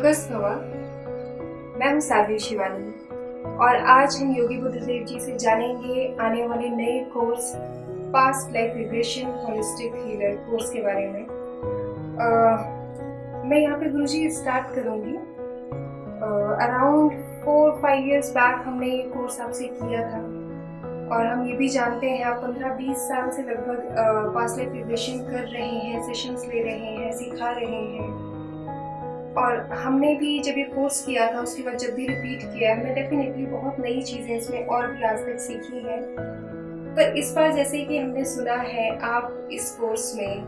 योगस्थ भवा। मैं हूँ साध्वी शिवानी और आज हम योगी बुद्धदेव जी से जानेंगे आने वाले नए course past life regression holistic healer course के बारे में। मैं यहाँ पे गुरुजी स्टार्ट करूँगी। अराउंड 4-5 इयर्स बैक हमने ये कोर्स आपसे किया था और हम ये भी जानते हैं आप 15-20 साल से लगभग पास्ट लाइफ रिग्रेशन कर रहे हैं, सेशंस ले रहे हैं, सिखा रहे हैं। और हमने भी जब ये कोर्स किया था उसके बाद जब भी रिपीट किया हमने डेफिनेटली बहुत नई चीज़ें इसमें और भी आज तक सीखी हैं। पर इस बार जैसे कि हमने सुना है आप इस कोर्स में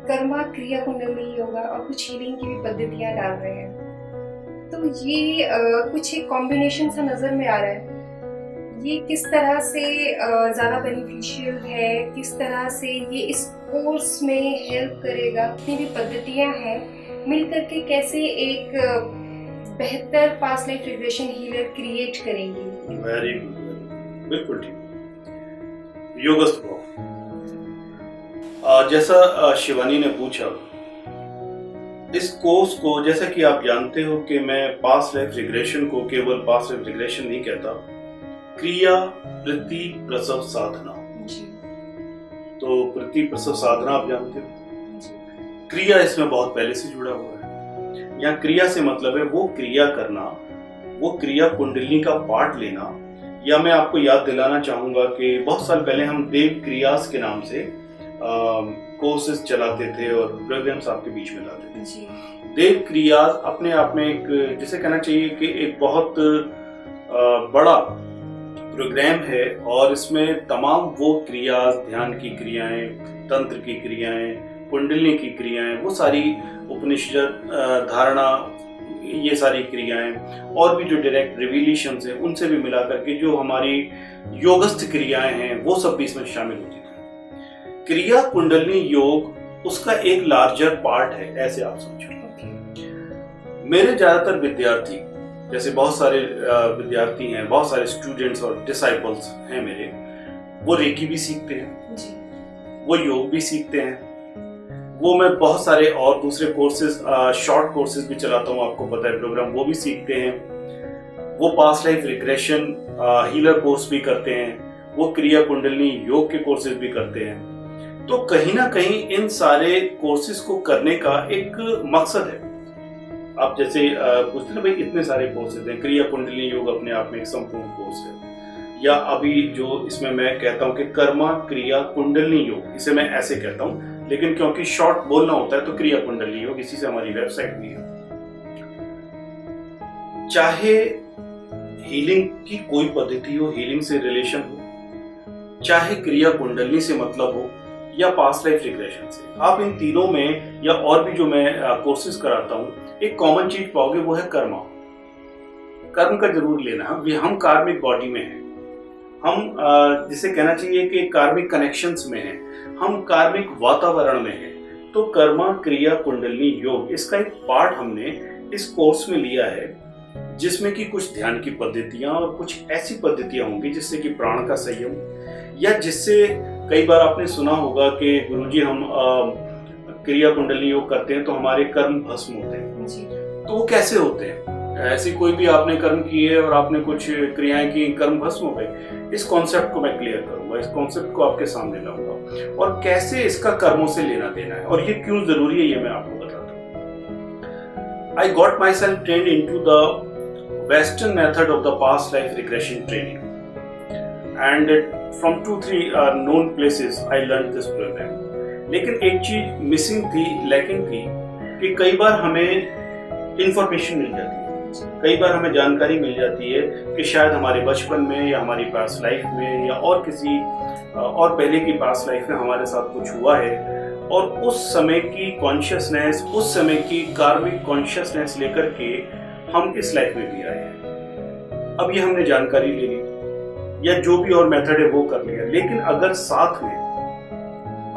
कर्मा, क्रिया, कुंडली योगा और कुछ हीलिंग की भी पद्धतियाँ डाल रहे हैं। तो ये कुछ एक कॉम्बिनेशन सा नज़र में आ रहा है। ये किस तरह से ज़्यादा बेनिफिशियल है, किस तरह से ये इस कोर्स में हेल्प करेगा, कितनी भी पद्धतियाँ हैं मिलकर के कैसे एक बेहतर past life regression healer create करेंगी। वेरी गुड, बिल्कुल ठीक। योगस्थ भाव, जैसा शिवानी ने पूछा, इस कोर्स को जैसा कि आप जानते हो कि मैं पास्ट लाइफ रिग्रेशन को केवल पास्ट लाइफ रिग्रेशन नहीं कहता, क्रिया प्रति प्रसव साधना। तो प्रति प्रसव साधना आप जानते हो, क्रिया इसमें बहुत पहले से जुड़ा हुआ है। यहाँ क्रिया से मतलब है वो क्रिया करना, वो क्रिया कुंडलिनी का पार्ट लेना। या मैं आपको याद दिलाना चाहूंगा कि बहुत साल पहले हम देव क्रियास के नाम से कोर्सेज चलाते थे और प्रोग्राम्स आपके बीच में लाते थे। देव क्रियास अपने आप में एक, जिसे कहना चाहिए कि एक बहुत बड़ा प्रोग्राम है और इसमें तमाम वो क्रिया, ध्यान की क्रियाएं, तंत्र की क्रियाएं, कुंडलिनी की क्रियाएं, वो सारी उपनिषद धारणा, ये सारी क्रियाएं और भी जो डायरेक्ट रिवीलेशंस है उनसे भी मिला करके जो हमारी योगस्थ क्रियाएं हैं वो सब भी इसमें शामिल होती थी। क्रिया कुंडलिनी योग उसका एक लार्जर पार्ट है, ऐसे आप समझो। मेरे ज्यादातर विद्यार्थी, जैसे बहुत सारे विद्यार्थी हैं, बहुत सारे स्टूडेंट्स और डिसाइपल्स हैं मेरे, वो रेकी भी सीखते हैं, वो योग भी सीखते हैं, वो मैं बहुत सारे और दूसरे कोर्सेज, शॉर्ट कोर्सेज भी चलाता हूँ, आपको पता है प्रोग्राम, वो भी सीखते हैं, वो past life regression healer course भी करते हैं, वो क्रिया कुंडलिनी योग के कोर्सेज भी करते हैं। तो कहीं ना कहीं इन सारे कोर्सेज को करने का एक मकसद है। आप जैसे पूछते ना भाई इतने सारे कोर्सेज हैं, क्रिया कुंडलिनी योग अपने आप में एक संपूर्ण कोर्स है, या अभी जो इसमें मैं कहता हूँ कि कर्मा, क्रिया, कुंडलिनी योग, इसे मैं ऐसे कहता हूँ, लेकिन क्योंकि शॉर्ट बोलना होता है तो क्रिया कुंडली योग, इसी से हमारी वेबसाइट भी है। चाहे हीलिंग की कोई पद्धति हो, हीलिंग से रिलेशन हो, चाहे क्रिया कुंडली से मतलब हो, या पास्ट लाइफ रिग्रेशन से, आप इन तीनों में या और भी जो मैं कोर्सेज कराता हूँ, एक कॉमन चीज पाओगे, वो है कर्मा। कर्म का जरूर लेना। हम कार्मिक बॉडी में हैं, हम जिसे कहना चाहिए कि कार्मिक कनेक्शंस में हैं, हम कार्मिक वातावरण में हैं। तो कर्मा, क्रिया, कुंडलिनी योग, इसका एक पार्ट हमने इस कोर्स में लिया है, जिसमें कि कुछ ध्यान की पद्धतियां और कुछ ऐसी पद्धतियां होंगी जिससे कि प्राण का संयम, या जिससे कई बार आपने सुना होगा कि गुरुजी हम क्रिया कुंडलिनी योग करते हैं तो हमारे कर्म भस्म होते हैं। तो वो कैसे होते हैं? ऐसी कोई भी आपने कर्म किए और आपने कुछ क्रियाएं की, कर्म भस्म हो गए। इस कॉन्सेप्ट को मैं क्लियर करूंगा, इस कॉन्सेप्ट को आपके सामने लाऊंगा और कैसे इसका कर्मों से लेना देना है और ये क्यों जरूरी है, ये मैं आपको बताता हूँ। I got myself trained into the Western method of the past life regression training, and from 2-3 known places I learned this program. लेकिन एक चीज मिसिंग थी, लैकिंग थी, कि कई बार हमें इंफॉर्मेशन मिल जाती है, कई बार हमें जानकारी मिल जाती है कि शायद हमारे बचपन में या हमारी पास्ट लाइफ में या और किसी और पहले की पास्ट लाइफ में हमारे साथ कुछ हुआ है और उस समय की कॉन्शियसनेस, उस समय की कार्मिक कॉन्शियसनेस लेकर के हम इस लाइफ में भी आए हैं। अब ये हमने जानकारी ले ली या जो भी और मेथड है वो कर लिया, लेकिन अगर साथ में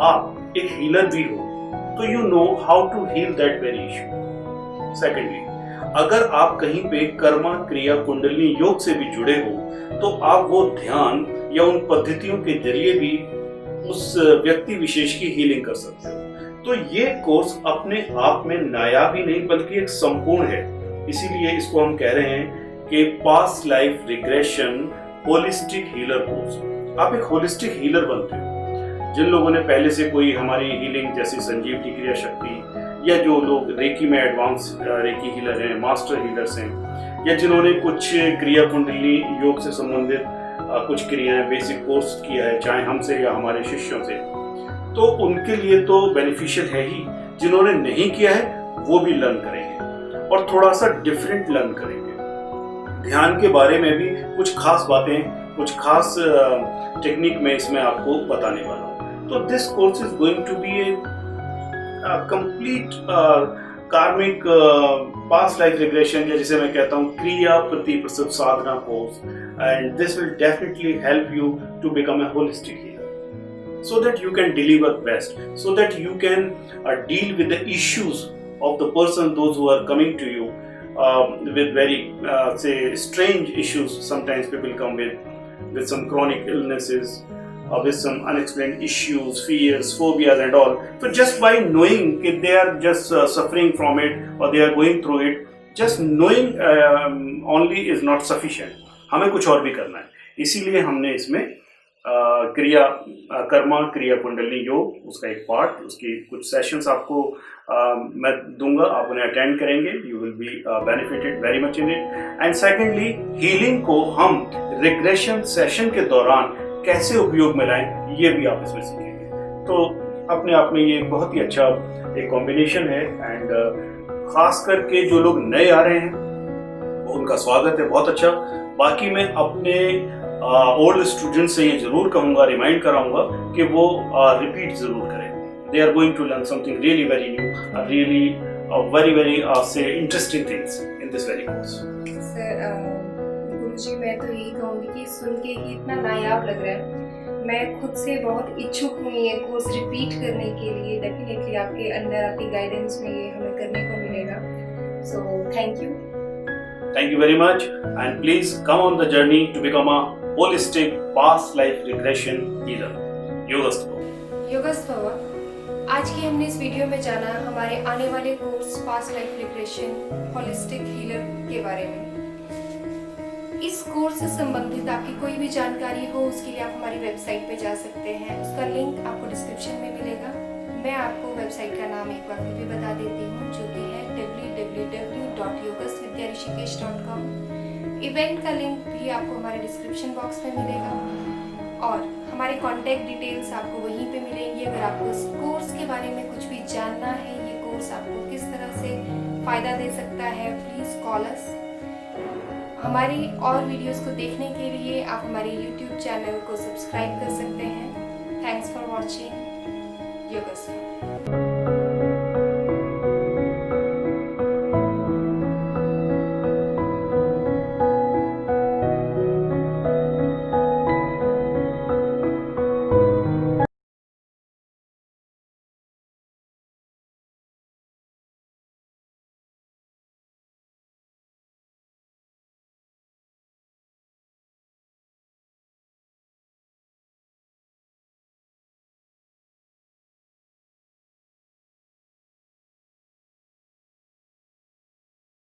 आप एक हीलर भी हो तो you know how to heal that very issue. Secondly, अगर आप कहीं पे कर्मा, क्रिया, कुंडलिनी योग से भी जुड़े हो तो आप वो ध्यान या उन पद्धतियों के जरिए भी उस व्यक्ति विशेष की हीलिंग कर सकते हो। तो ये कोर्स अपने आप में नायाब ही नहीं बल्कि एक संपूर्ण है। इसीलिए इसको हम कह रहे हैं कि past life regression holistic healer course. आप एक होलिस्टिक हीलर बनते हो। जिन लोगों ने पहले से कोई हमारी हीलिंग जैसे संजीवनी क्रिया शक्ति, या जो लोग रेकी में एडवांस रेकी हीलर हैं, मास्टर हीलर्स हैं, या जिन्होंने कुछ क्रिया कुंडली योग से संबंधित कुछ क्रियाएं बेसिक कोर्स किया है, चाहे हमसे या हमारे शिष्यों से, तो उनके लिए तो बेनिफिशियल है ही। जिन्होंने नहीं किया है वो भी लर्न करेंगे और थोड़ा सा डिफरेंट लर्न करेंगे। ध्यान के बारे में भी कुछ खास बातें, कुछ खास टेक्निक में इसमें आपको बताने वाला हूँ। तो this course is going to be a complete karmic past life regression, या जिसे मैं कहता हूँ क्रिया प्रतिप्रसव साधना course, and this will definitely help you to become a holistic healer, so that you can deliver best, so that you can deal with the issues of the person, those who are coming to you with very say strange issues. Sometimes people come with some chronic illnesses, with some unexplained issues, fears, phobias and all. So just by knowing that they are just suffering from it or they are going through it, just knowing only is not sufficient. हमें कुछ और भी करना है। इसीलिए हमने इसमें क्रिया कर्मा क्रिया कुंडली योग, उसका एक पार्ट, उसकी कुछ सेशंस आपको मैं दूंगा, आप उन्हें अटेंड करेंगे, you will be benefited very much in it. And secondly, healing को हम रिग्रेशन सेशन के दौरान कैसे उपयोग में लाएं, ये भी आप इसमें सीखेंगे। तो अपने आप में ये बहुत ही अच्छा एक कॉम्बिनेशन है। एंड खास करके जो लोग नए आ रहे हैं उनका स्वागत है, बहुत अच्छा। बाकी मैं अपने ओल्ड स्टूडेंट से ये जरूर कहूँगा, रिमाइंड कराऊंगा कि वो रिपीट जरूर करें। They are going to learn something really very new, really very say interesting things in this very course. Sir Guruji, मैं तो यही कहूँगी कि सुन के ही इतना नायाब लग रहा है, मैं खुद से बहुत इच्छुक हूँ ये कोर्स रिपीट करने के लिए। डेफिनेटली आपके अंदर, आपकी गाइडेंस में ये हमें करने को मिलेगा। So thank you. Thank you very much, and please come on the journey to become a holistic past life regression healer. योगस्थ भव। आज की हमने इस वीडियो में जाना हमारे आने वाले course past life regression holistic healer के बारे में। इस कोर्स से संबंधित आपकी कोई भी जानकारी हो, उसके लिए आप हमारी वेबसाइट पे जा सकते हैं। उसका लिंक आपको डिस्क्रिप्शन में मिलेगा। मैं आपको वेबसाइट का नाम एक बार फिर भी बता देती हूँ, जो कि है www.yogasvidhyarishikesh.com। इवेंट का लिंक भी आपको हमारे डिस्क्रिप्शन बॉक्स में मिलेगा और हमारे कॉन्टैक्ट डिटेल्स आपको वहीं पे मिलेंगी। अगर आपको इस कोर्स के बारे में कुछ भी जानना है, ये कोर्स आपको किस तरह से फ़ायदा दे सकता है, प्लीज़ कॉल अस। हमारी और वीडियोस को देखने के लिए आप हमारे YouTube चैनल को सब्सक्राइब कर सकते हैं। Thanks for watching योगस्थ।